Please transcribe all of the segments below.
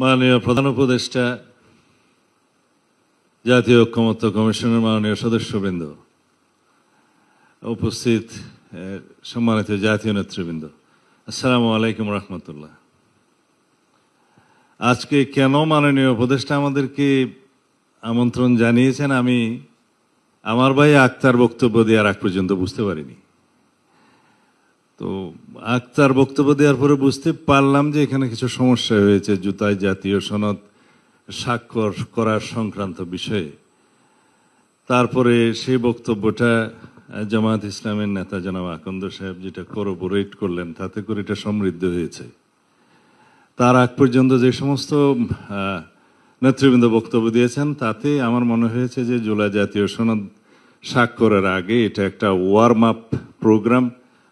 মাননীয় প্রধান উপদেষ্টা, জাতীয় ঐক্যমত্য কমিশনের মাননীয় সদস্যবৃন্দ, উপস্থিত সম্মানিত জাতীয় নেতৃবৃন্দ, আসসালামু আলাইকুম রহমতুল্লাহ। আজকে কেন মাননীয় উপদেষ্টা আমাদেরকে আমন্ত্রণ জানিয়েছেন আমি আমার ভাই আক্তার বক্তব্য দেওয়ার আগ পর্যন্ত বুঝতে পারিনি। তো আক্তার বক্তব্য দেওয়ার পরে বুঝতে পারলাম যে এখানে কিছু সমস্যা হয়েছে জুতায় জাতীয় সনদ স্বাক্ষর করার সংক্রান্ত বিষয়ে। তারপরে সেই বক্তব্যটা জামায়াত ইসলামের নেতা জনাব আকন্দ সাহেব যেটা কোরোবোরেট করলেন, তাতে করে এটা সমৃদ্ধ হয়েছে। তার আগ পর্যন্ত যে সমস্ত নেতৃবৃন্দ বক্তব্য দিয়েছেন তাতে আমার মনে হয়েছে যে জুলাই জাতীয় সনদ স্বাক্ষরের আগে এটা একটা ওয়ার্ম আপ প্রোগ্রাম।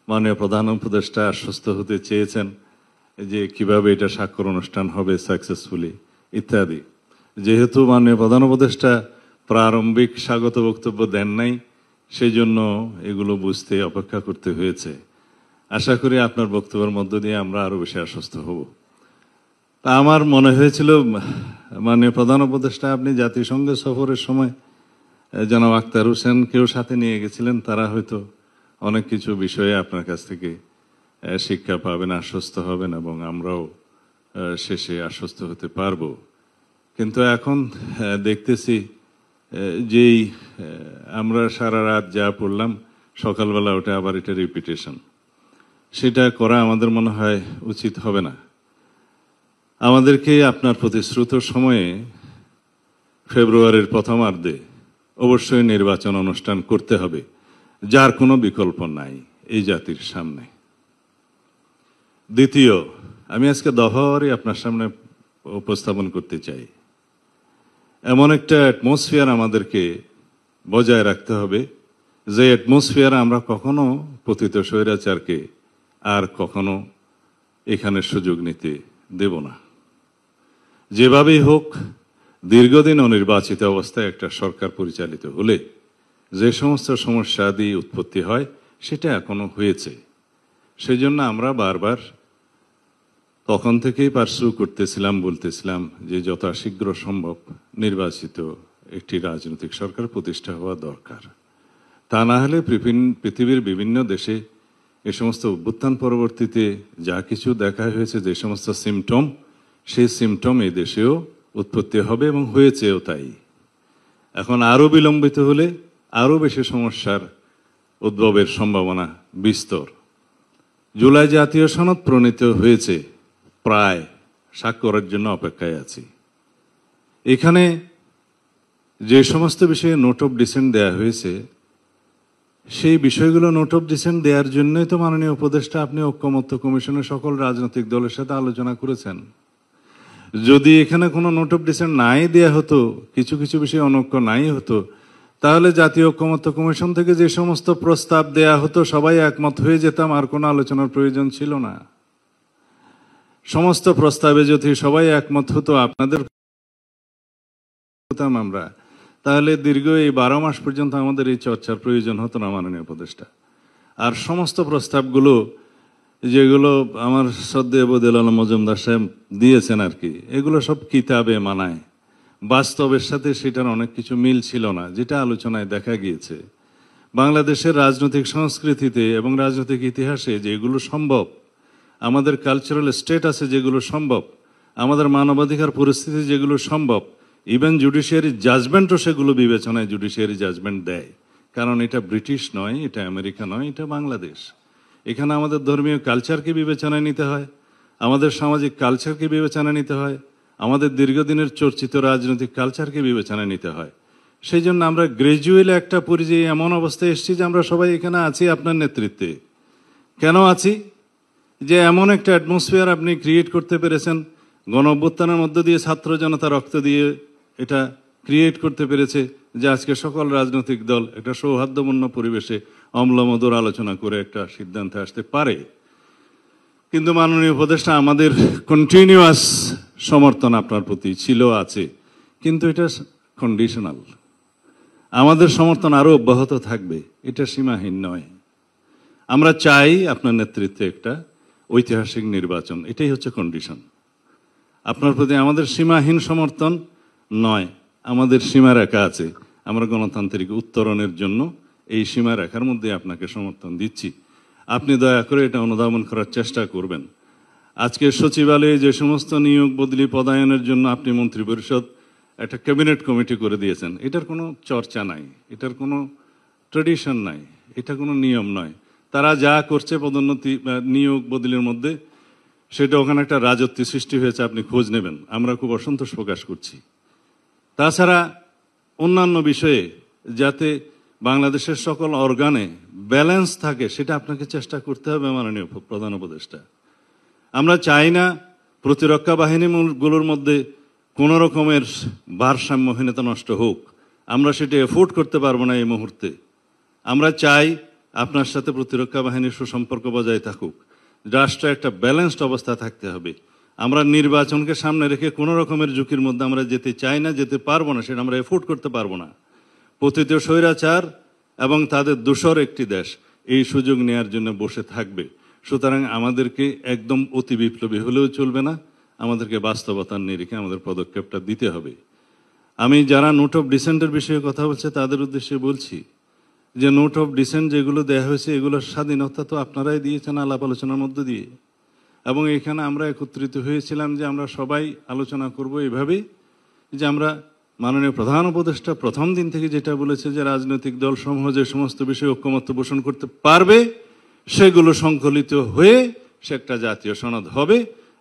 মাননীয় প্রধান উপদেষ্টা আশ্বস্ত হতে চেয়েছেন যে কিভাবে এটা স্বাক্ষর অনুষ্ঠান হবে সাকসেসফুলি ইত্যাদি। যেহেতু মাননীয় প্রধান উপদেষ্টা প্রারম্ভিক স্বাগত বক্তব্য দেন নাই, সেই জন্য এগুলো বুঝতে অপেক্ষা করতে হয়েছে। আশা করি আপনার বক্তব্যের মধ্য দিয়ে আমরা আরো বেশি আশ্বস্ত হব। তা আমার মনে হয়েছিল মাননীয় প্রধান উপদেষ্টা আপনি জাতিসংঘ সফরের সময় জনাব আক্তার হোসেনকেও সাথে নিয়ে গেছিলেন, তারা হয়তো অনেক কিছু বিষয়ে আপনার কাছ থেকে শিক্ষা পাবেন, আশ্বস্ত হবেন এবং আমরাও শেষে আশ্বস্ত হতে পারবো। কিন্তু এখন দেখতেছি যেই আমরা সারা রাত যা পড়লাম সকালবেলা ওটা আবার এটা রিপিটেশন, সেটা করা আমাদের মনে হয় উচিত হবে না। আমাদেরকে আপনার প্রতিশ্রুত সময়ে ফেব্রুয়ারির প্রথমার্ধে অবশ্যই নির্বাচন অনুষ্ঠান করতে হবে, যার কোনো বিকল্প নাই এই জাতির সামনে। দ্বিতীয়, আমি আজকে দফাওয়ারি আপনার সামনে উপস্থাপন করতে চাই। এমন একটা অ্যাটমসফিয়ার আমাদেরকে বজায় রাখতে হবে যে অ্যাটমসফিয়ার আমরা কখনো পতিত স্বৈরাচারকে আর কখনো এখানে সুযোগ নিতে দেব না। যেভাবেই হোক দীর্ঘদিন অনির্বাচিত অবস্থায় একটা সরকার পরিচালিত হলে যে সমস্ত সমস্যা দিয়ে উৎপত্তি হয় সেটা এখনো হয়েছে। সেই জন্য আমরা বারবার তখন থেকেই পার্সু করতেছিলাম, বলতেছিলাম যে যথাশীঘ্র সম্ভব নির্বাচিত একটি রাজনৈতিক সরকার প্রতিষ্ঠা হওয়া দরকার। তা না হলে পৃথিবীর বিভিন্ন দেশে এ সমস্ত অভ্যুত্থান পরবর্তীতে যা কিছু দেখা হয়েছে, যে সমস্ত সিমটম, সেই সিমটম এই দেশেও উৎপত্তি হবে এবং হয়েছেও তাই। এখন আরো বিলম্বিত হলে আরো বেশি সমস্যার উদ্ভবের সম্ভাবনা বিস্তর। জুলাই জাতীয় সনদ প্রণীত হয়েছে, প্রায় স্বাক্ষরের জন্য অপেক্ষায় আছি। এখানে যে সমস্ত বিষয়ে নোট অফ ডিসেন্ট দেয়া হয়েছে সেই বিষয়গুলো নোট অফ ডিসেন্ট দেওয়ার জন্যই তো মাননীয় উপদেষ্টা আপনি ঐক্যমত্য কমিশনের সকল রাজনৈতিক দলের সাথে আলোচনা করেছেন। যদি এখানে কোনো নোট অফ ডিসেন্ট নাই দেয়া হতো, কিছু কিছু বিষয়ে অনৈক্য নাই হতো, তাহলে জাতীয় ঐক্যমত্য কমিশন থেকে যে সমস্ত প্রস্তাব দেয়া হতো সবাই একমত হয়ে যেতাম, আর কোনো আলোচনার প্রয়োজন ছিল না। সমস্ত প্রস্তাবে যদি সবাই একমত হতো, আপনাদের হতাম আমরা, তাহলে দীর্ঘ এই 12 মাস পর্যন্ত আমাদের এই চর্চার প্রয়োজন হতো না মাননীয় উপদেষ্টা। আর সমস্ত প্রস্তাবগুলো যেগুলো আমার শ্রদ্ধেয় বদিউল আলম মজুমদার সাহেব দিয়েছেন আর কি, এগুলো সব কিতাবে মানায়, বাস্তবের সাথে সেটার অনেক কিছু মিল ছিল না, যেটা আলোচনায় দেখা গিয়েছে। বাংলাদেশের রাজনৈতিক সংস্কৃতিতে এবং রাজনৈতিক ইতিহাসে যেগুলো সম্ভব, আমাদের কালচারাল স্টেটাসে যেগুলো সম্ভব, আমাদের মানবাধিকার পরিস্থিতি যেগুলো সম্ভব, ইভেন জুডিশিয়ারি জাজমেন্টও সেগুলো বিবেচনায় জুডিশিয়ারি জাজমেন্ট দেয়। কারণ এটা ব্রিটিশ নয়, এটা আমেরিকা নয়, এটা বাংলাদেশ। এখানে আমাদের ধর্মীয় কালচারকে বিবেচনায় নিতে হয়, আমাদের সামাজিক কালচারকে বিবেচনায় নিতে হয়, আমাদের দীর্ঘদিনের চর্চিত রাজনৈতিক কালচারকে বিবেচনায় নিতে হয়। সেই জন্য আমরা গ্রাজুয়ালি একটা পরিযায়ী এমন অবস্থায় এসেছি যে আমরা সবাই এখানে আছি আপনার নেতৃত্বে। কেন আছি? যে এমন একটা অ্যাটমসফিয়ার আপনি ক্রিয়েট করতে পেরেছেন, গণ অভ্যুত্থানের মধ্য দিয়ে ছাত্র জনতা রক্ত দিয়ে এটা ক্রিয়েট করতে পেরেছে যে আজকে সকল রাজনৈতিক দল একটা সৌহার্দ্যপূর্ণ পরিবেশে অম্লমধুর আলোচনা করে একটা সিদ্ধান্তে আসতে পারে। কিন্তু মাননীয় উপদেষ্টা, আমাদের কন্টিনিউয়াস সমর্থন আপনার প্রতি ছিল, আছে, কিন্তু এটা কন্ডিশনাল। আমাদের সমর্থন আরো অব্যাহত থাকবে, এটা সীমাহীন নয়। আমরা চাই আপনার নেতৃত্বে একটা ঐতিহাসিক নির্বাচন, এটাই হচ্ছে কন্ডিশন। আপনার প্রতি আমাদের সীমাহীন সমর্থন নয়, আমাদের সীমারেখা আছে। আমরা গণতান্ত্রিক উত্তরণের জন্য এই সীমারেখার মধ্যে আপনাকে সমর্থন দিচ্ছি। আপনি দয়া করে এটা অনুধাবন করার চেষ্টা করবেন। আজকে সচিবালয়ে যে সমস্ত নিয়োগ বদলি পদায়নের জন্য আপনি মন্ত্রিপরিষদ একটা ক্যাবিনেট কমিটি করে দিয়েছেন, এটার কোনো চর্চা নাই, এটার কোনো ট্রেডিশন নাই, এটা কোনো নিয়ম নয়। তারা যা করছে পদোন্নতি নিয়োগ বদলির মধ্যে, সেটা ওখানে একটা রাজত্ব সৃষ্টি হয়েছে, আপনি খোঁজ নেবেন। আমরা খুব অসন্তোষ প্রকাশ করছি। তাছাড়া অন্যান্য বিষয়ে যাতে বাংলাদেশের সকল অর্গানে ব্যালেন্স থাকে, সেটা আপনাকে চেষ্টা করতে হবে মাননীয় প্রধান উপদেষ্টা। আমরা চাই না প্রতিরক্ষা বাহিনীগুলোর মধ্যে কোনো রকমের ভারসাম্যহীনতা নষ্ট হোক। আমরা সেটা এফোর্ড করতে পারবো না এই মুহূর্তে। আমরা চাই আপনার সাথে প্রতিরক্ষা বাহিনীর সুসম্পর্ক বজায় থাকুক। রাষ্ট্রে একটা ব্যালেন্সড অবস্থা থাকতে হবে। আমরা নির্বাচনকে সামনে রেখে কোনো রকমের ঝুঁকির মধ্যে আমরা যেতে চাই না, যেতে পারবো না, সেটা আমরা এফোর্ড করতে পারবো না। পতিত স্বৈরাচার এবং তাদের দোসর একটি দেশ এই সুযোগ নেয়ার জন্য বসে থাকবে। সুতরাং আমাদেরকে একদম অতি বিপ্লবী হলেও চলবে না, আমাদেরকে বাস্তবতার নিরিখে আমাদের পদক্ষেপটা দিতে হবে। আমি যারা নোট অফ ডিসেন্টের বিষয়ে কথা বলছে তাদের উদ্দেশ্যে বলছি যে নোট অফ ডিসেন্ট যেগুলো দেওয়া হয়েছে, এগুলোর স্বাধীনতা তো আপনারাই দিয়েছেন আলাপ আলোচনার মধ্য দিয়ে। এবং এখানে আমরা একত্রিত হয়েছিলাম যে আমরা সবাই আলোচনা করব এভাবে যে আমরা মাননীয় প্রধান উপদেষ্টা প্রথম দিন থেকে যেটা বলেছে যে রাজনৈতিক দল সমূহ যে সমস্ত বিষয়ে ঐক্যমত্য পোষণ করতে পারবে সেগুলো সংকলিত হয়ে সে একটা জাতীয় সনদ হবে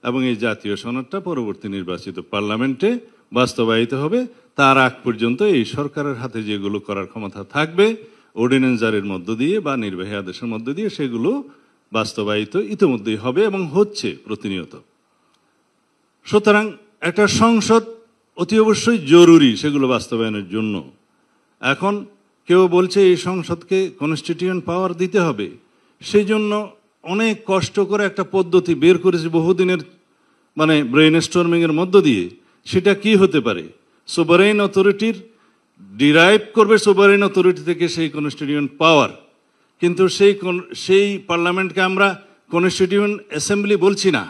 এবং এই জাতীয় সনদটা পরবর্তী নির্বাচিত পার্লামেন্টে বাস্তবায়িত হবে। তার আগ পর্যন্ত এই সরকারের হাতে যেগুলো করার ক্ষমতা থাকবে অর্ডিন্যান্স জারির মধ্য দিয়ে বা নির্বাহী আদেশের মধ্য দিয়ে সেগুলো বাস্তবায়িত ইতিমধ্যেই হবে এবং হচ্ছে প্রতিনিয়ত। সুতরাং একটা সংসদ অতি অবশ্যই জরুরি সেগুলো বাস্তবায়নের জন্য। এখন কেউ বলছে এই সংসদকে কনস্টিটিউয়েন্ট পাওয়ার দিতে হবে, সেই জন্য অনেক কষ্ট করে একটা পদ্ধতি বের করেছে বহুদিনের ব্রেইন স্টর্মিংয়ের মধ্য দিয়ে। সেটা কি হতে পারে? সোভারেইন অথরিটির ডিরাইভ করবে সোভারেইন অথরিটি থেকে সেই কনস্টিটিউয়েন্ট পাওয়ার, কিন্তু সেই পার্লামেন্টকে আমরা কনস্টিটিউয়েন্ট অ্যাসেম্বলি বলছি না,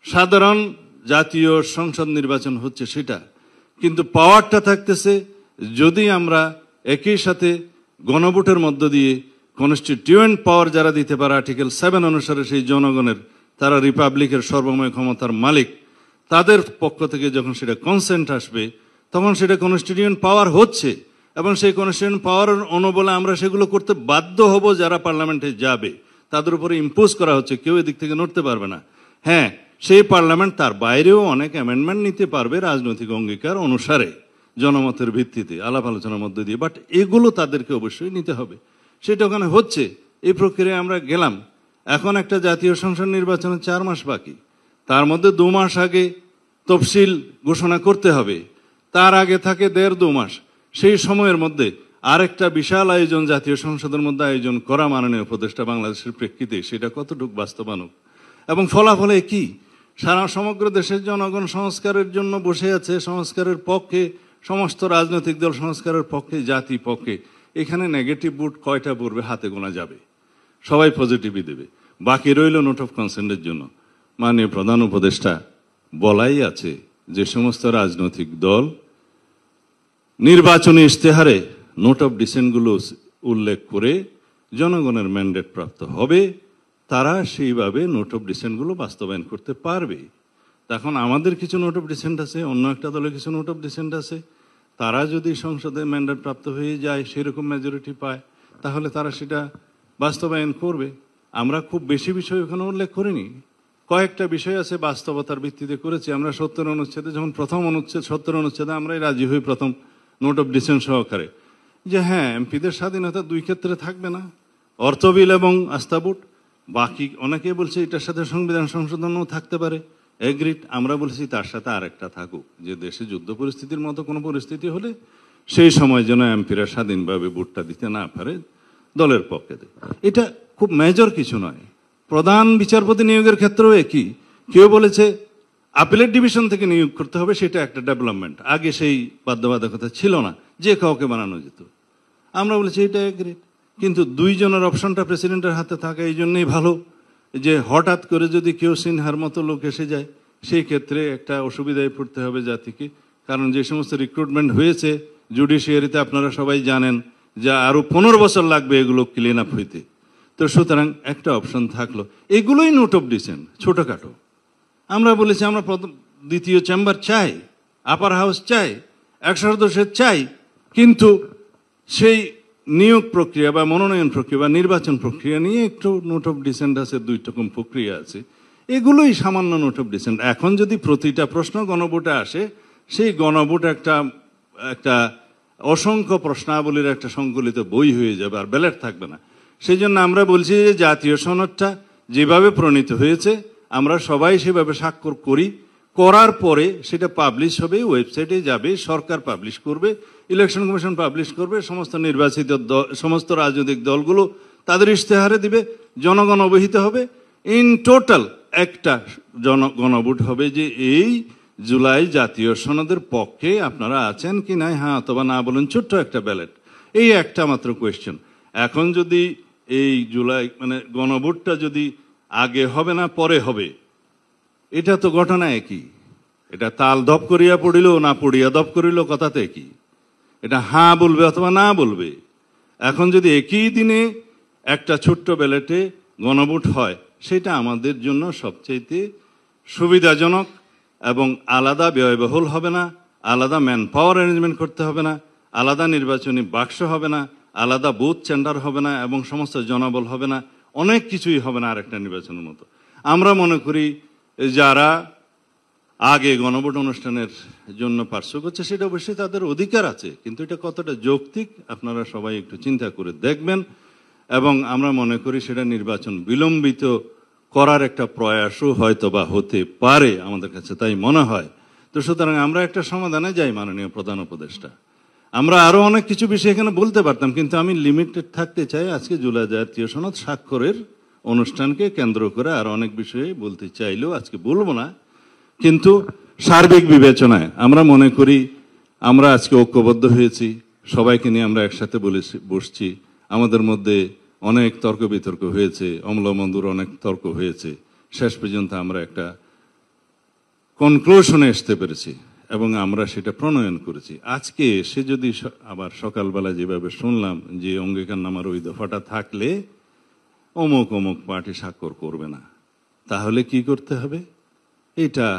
সাধারণ জাতীয় সংসদ নির্বাচন হচ্ছে সেটা। কিন্তু পাওয়ারটা থাকতেছে যদি আমরা একই সাথে গণভোটের মধ্য দিয়ে কনস্টিটিউয়েন্ট পাওয়ার যারা দিতে পারে আর্টিকেল 7 অনুসারে সেই জনগণের, তারা রিপাবলিকের সর্বময় ক্ষমতার মালিক, তাদের পক্ষ থেকে যখন সেটা কনসেন্ট আসবে তখন সেটা কনস্টিটিউয়েন্ট পাওয়ার হচ্ছে এবং সেই কনস্টিটিউয়েন্ট পাওয়ার অনুবলে আমরা সেগুলো করতে বাধ্য হব। যারা পার্লামেন্টে যাবে তাদের উপরে ইম্পোজ করা হচ্ছে, কেউ এদিক থেকে নড়তে পারবে না। হ্যাঁ, সেই পার্লামেন্ট তার বাইরেও অনেক অ্যামেন্ডমেন্ট নিতে পারবে রাজনৈতিক অঙ্গীকার অনুসারে, জনমতের ভিত্তিতে আলাপ আলোচনার মধ্যে দিয়ে, বাট এগুলো তাদেরকে অবশ্যই নিতে হবে। সেটা ওখানে হচ্ছে, এই প্রক্রিয়ায় আমরা গেলাম। এখন একটা জাতীয় সংসদ নির্বাচনের 4 মাস বাকি, তার মধ্যে 2 মাস আগে তফসিল ঘোষণা করতে হবে, তার আগে থাকে 1.5-2 মাস। সেই সময়ের মধ্যে আরেকটা বিশাল আয়োজন জাতীয় সংসদের মধ্যে আয়োজন করা মাননীয় উপদেষ্টা বাংলাদেশের প্রেক্ষিতে সেটা কতটুকু বাস্তবায়ন এবং ফলাফলে কি? সারা সমগ্র দেশের জনগণ সংস্কারের জন্য বসে আছে, সংস্কারের পক্ষে, সমস্ত রাজনৈতিক দল সংস্কারের পক্ষে, জাতি পক্ষে। এখানে নেগেটিভ ভোট কয়টা পড়বে হাতে গোনা যাবে, সবাই পজিটিভই দেবে। বাকি রইল নোট অফ কনসেন্টের জন্য। মাননীয় প্রধান উপদেষ্টা বলাই আছে যে সমস্ত রাজনৈতিক দল নির্বাচনী ইশতেহারে নোট অফ ডিসেন্টগুলো উল্লেখ করে জনগণের ম্যান্ডেট প্রাপ্ত হবে, তারা সেইভাবে নোট অফ ডিসেন্টগুলো বাস্তবায়ন করতে পারবে। এখন আমাদের কিছু নোট অফ ডিসেন্ট আছে, অন্য একটা দলের কিছু নোট অফ ডিসেন্ট আছে। তারা যদি সংসদে ম্যান্ডেট প্রাপ্ত হয়ে যায়, সেরকম মেজরিটি পায়, তাহলে তারা সেটা বাস্তবায়ন করবে। আমরা খুব বেশি বিষয় ওখানে উল্লেখ করিনি, কয়েকটা বিষয় আছে বাস্তবতার ভিত্তিতে করেছি। আমরা 70 অনুচ্ছেদে যখন প্রথম অনুচ্ছেদ 70 অনুচ্ছেদে আমরাই রাজি হই প্রথম নোট অফ ডিসেন্ট সহকারে, যে হ্যাঁ এমপিদের স্বাধীনতা 2 ক্ষেত্রে থাকবে না, অর্থ বিল এবং আস্থা ভোট। বাকি অনেকে বলছে এটার সাথে সংবিধান সংশোধনও থাকতে পারে, এগ্রিড। আমরা বলছি তার সাথে আরেকটা থাকুক, যে দেশে যুদ্ধ পরিস্থিতির মতো কোনো পরিস্থিতি হলে সেই সময় যেন এমপিরা স্বাধীনভাবে ভোটটা দিতে না পারে, দলের পক্ষে। এটা খুব মেজর কিছু নয়। প্রধান বিচারপতি নিয়োগের ক্ষেত্রেও একই। কেউ বলেছে আপিলেট ডিভিশন থেকে নিয়োগ করতে হবে, সেটা একটা ডেভেলপমেন্ট। আগে সেই বাধ্যবাধকতা ছিল না, যে কাউকে বানানো যেত। আমরা বলেছি এটা এগ্রিড, কিন্তু 2 জনের অপশনটা প্রেসিডেন্টের হাতে থাকা এই জন্যই ভালো, যে হঠাৎ করে যদি কেউ সিনহার মতো লোক এসে যায়, সেই ক্ষেত্রে একটা অসুবিধায় পড়তে হবে জাতিকে। কারণ যে সমস্ত রিক্রুটমেন্ট হয়েছে জুডিশিয়ারিতে, আপনারা সবাই জানেন যে আরো 15 বছর লাগবে এগুলো ক্লিন আপ হইতে। তো সুতরাং একটা অপশন থাকলো, এগুলোই নোট অফ ডিসেন্ট, ছোটখাটো। আমরা বলেছি আমরা দ্বিতীয় চেম্বার চাই, আপার হাউস চাই, 100 সদস্যের চাই, কিন্তু সেই নিয়োগ প্রক্রিয়া বা মনোনয়ন প্রক্রিয়া বা নির্বাচন প্রক্রিয়া নিয়ে একটু নোট অফ ডিসেন্ট আছে, 2 রকম প্রক্রিয়া আছে। এগুলোই সামান্য নোট অফ ডিসেন্ট। এখন যদি প্রতিটা প্রশ্ন গণভোটে আসে, সেই গণভোট একটা অসংখ্য প্রশ্নাবলীর একটা সংকলিত বই হয়ে যাবে, আর ব্যালট থাকবে না। সেই জন্য আমরা বলছি যে জাতীয় সনদটা যেভাবে প্রণীত হয়েছে আমরা সবাই সেভাবে স্বাক্ষর করি, করার পরে সেটা পাবলিশ হবে, ওয়েবসাইটে যাবে, সরকার পাবলিশ করবে, ইলেকশন কমিশন পাবলিশ করবে, সমস্ত নির্বাচিত সমস্ত রাজনৈতিক দলগুলো তাদের ইশতেহারে দিবে, জনগণ অবহিত হবে। ইন টোটাল একটা গণভোট হবে যে এই জুলাই জাতীয় সনদের পক্ষে আপনারা আছেন কি নাই, হ্যাঁ অথবা না বলেন, ছোট্ট একটা ব্যালট। এই একটা মাত্র কোয়েশ্চেন। এখন যদি এই জুলাই গণভোটটা যদি আগে হবে না পরে হবে, এটা তো ঘটনা একই। এটা তাল ধপ করিয়া পড়িল না পড়িয়া ধপ করিল, কথাতে কি এটা হ্যাঁ বলবে অথবা না বলবে। এখন যদি একই দিনে একটা ছোট্ট ব্যালটে গণভোট হয়, সেটা আমাদের জন্য সবচেয়ে সুবিধাজনক এবং আলাদা ব্যয়বহুল হবে না, আলাদা ম্যান পাওয়ার অ্যারেঞ্জমেন্ট করতে হবে না, আলাদা নির্বাচনী বাক্স হবে না, আলাদা বুথ সেন্টার হবে না এবং সমস্ত জনবল হবে না, অনেক কিছুই হবে না আরেকটা নির্বাচনের মতো। আমরা মনে করি যারা আগে গণভোট অনুষ্ঠানের জন্য পার্শ্ব করছে সেটা অবশ্যই তাদের অধিকার আছে, কিন্তু এটা কতটা যৌক্তিক আপনারা সবাই একটু চিন্তা করে দেখবেন। এবং আমরা মনে করি সেটা নির্বাচন বিলম্বিত করার একটা প্রয়াসও হয়তো বা হতে পারে, আমাদের কাছে তাই মনে হয়। তো সুতরাং আমরা একটা সমাধানে যাই, মাননীয় প্রধান উপদেষ্টা। আমরা আরো অনেক কিছু বিষয় এখানে বলতে পারতাম, কিন্তু আমি লিমিটেড থাকতে চাই। আজকে জুলাই জাতীয় সনদ স্বাক্ষরের অনুষ্ঠানকে কেন্দ্র করে আর অনেক বিষয়ে বলতে চাইলেও আজকে বলবো না, কিন্তু সার্বিক বিবেচনায় আমরা মনে করি আমরা আজকে ঐক্যবদ্ধ হয়েছি, সবাইকে নিয়ে আমরা একসাথে বসছি। আমাদের মধ্যে অনেক তর্ক বিতর্ক হয়েছে, অম্লমন্দুর অনেক তর্ক হয়েছে, শেষ পর্যন্ত আমরা একটা কনক্লুশনে আসতে পেরেছি এবং আমরা সেটা প্রণয়ন করেছি। আজকে এসে যদি আবার সকালবেলা যেভাবে শুনলাম যে অঙ্গীকারনামার ওই দফাটা থাকলে অমুক অমুক পার্টি স্বাক্ষর করবে না, তাহলে কি করতে হবে? এটা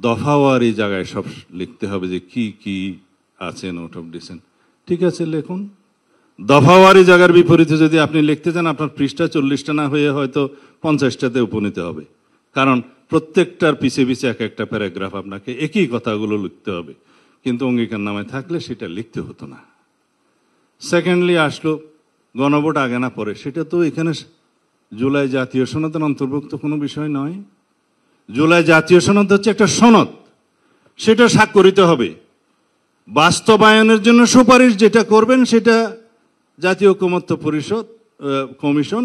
দফাওয়ারি জায়গায় সব লিখতে হবে যে কি কি আছে নোট অফ ডিসেন্ট। ঠিক আছে, লিখুন। দফাওয়ারি জায়গার বিপরীতে যদি আপনি লিখতে চান, আপনার পৃষ্ঠা 40টা না হয়ে হয়তো 50টাতে উপনীত হবে, কারণ প্রত্যেকটার পিছে পিছে এক একটা প্যারাগ্রাফ আপনাকে একই কথাগুলো লিখতে হবে। কিন্তু অঙ্গীকারনামায় থাকলে সেটা লিখতে হতো না। সেকেন্ডলি আসলো গণভোট আগে না পরে, সেটা তো এখানে জুলাই জাতীয় সনদের অন্তর্ভুক্ত কোনো বিষয় নয়। জুলাই জাতীয় সনদ হচ্ছে একটা সনদ, সেটা স্বাক্ষরিত হবে। বাস্তবায়নের জন্য সুপারিশ যেটা করবেন সেটা জাতীয় ঐকমত্য পরিষদ কমিশন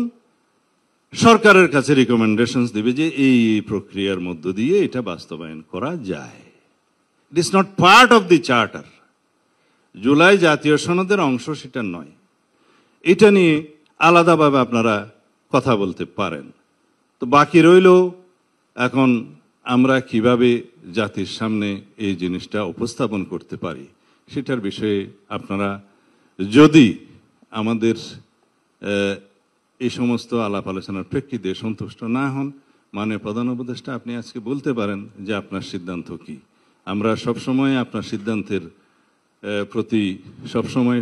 সরকারের কাছে রিকমেন্ডেশনস দিবে যে এই প্রক্রিয়ার মধ্য দিয়ে এটা বাস্তবায়ন করা যায়। It is not part of the charter. July জাতীয় সনদের অংশ সেটা নয়। এটা নিয়ে আলাদাভাবে আপনারা কথা বলতে পারেন। তো বাকি রইল এখন আমরা কিভাবে জাতির সামনে এই জিনিসটা উপস্থাপন করতে পারি, সেটার বিষয়ে আপনারা যদি আমাদের এই সমস্ত আলাপ আলোচনার প্রেক্ষিতে সন্তুষ্ট না হন, মাননীয় প্রধান উপদেষ্টা আপনি আজকে বলতে পারেন যে আপনার সিদ্ধান্ত কি। আমরা সবসময় আপনার সিদ্ধান্তের প্রতি সবসময়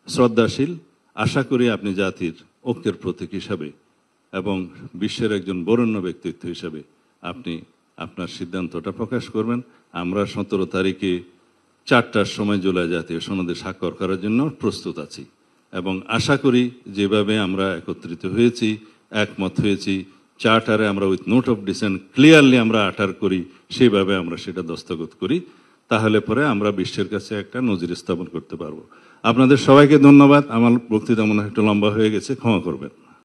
শ্রদ্ধাশীল। আশা করি আপনি জাতির ঐক্যের প্রতীক হিসাবে এবং বিশ্বের একজন বরেণ্য ব্যক্তিত্ব হিসাবে আপনি আপনার সিদ্ধান্তটা প্রকাশ করবেন। আমরা 17 তারিখে 4টার সময় জুলাই জাতীয় সনদে স্বাক্ষর করার জন্য প্রস্তুত আছি এবং আশা করি যেভাবে আমরা একত্রিত হয়েছি, একমত হয়েছি, চার্টারে আমরা with note of dissent clearly আমরা আটার করি, সেভাবে আমরা সেটা দস্তখত করি, তাহলে পরে আমরা বিশ্বের কাছে একটা নজির স্থাপন করতে পারবো। আপনাদের সবাইকে ধন্যবাদ। আমার বক্তৃতা মনে হয় একটু লম্বা হয়ে গেছে, ক্ষমা করবেন।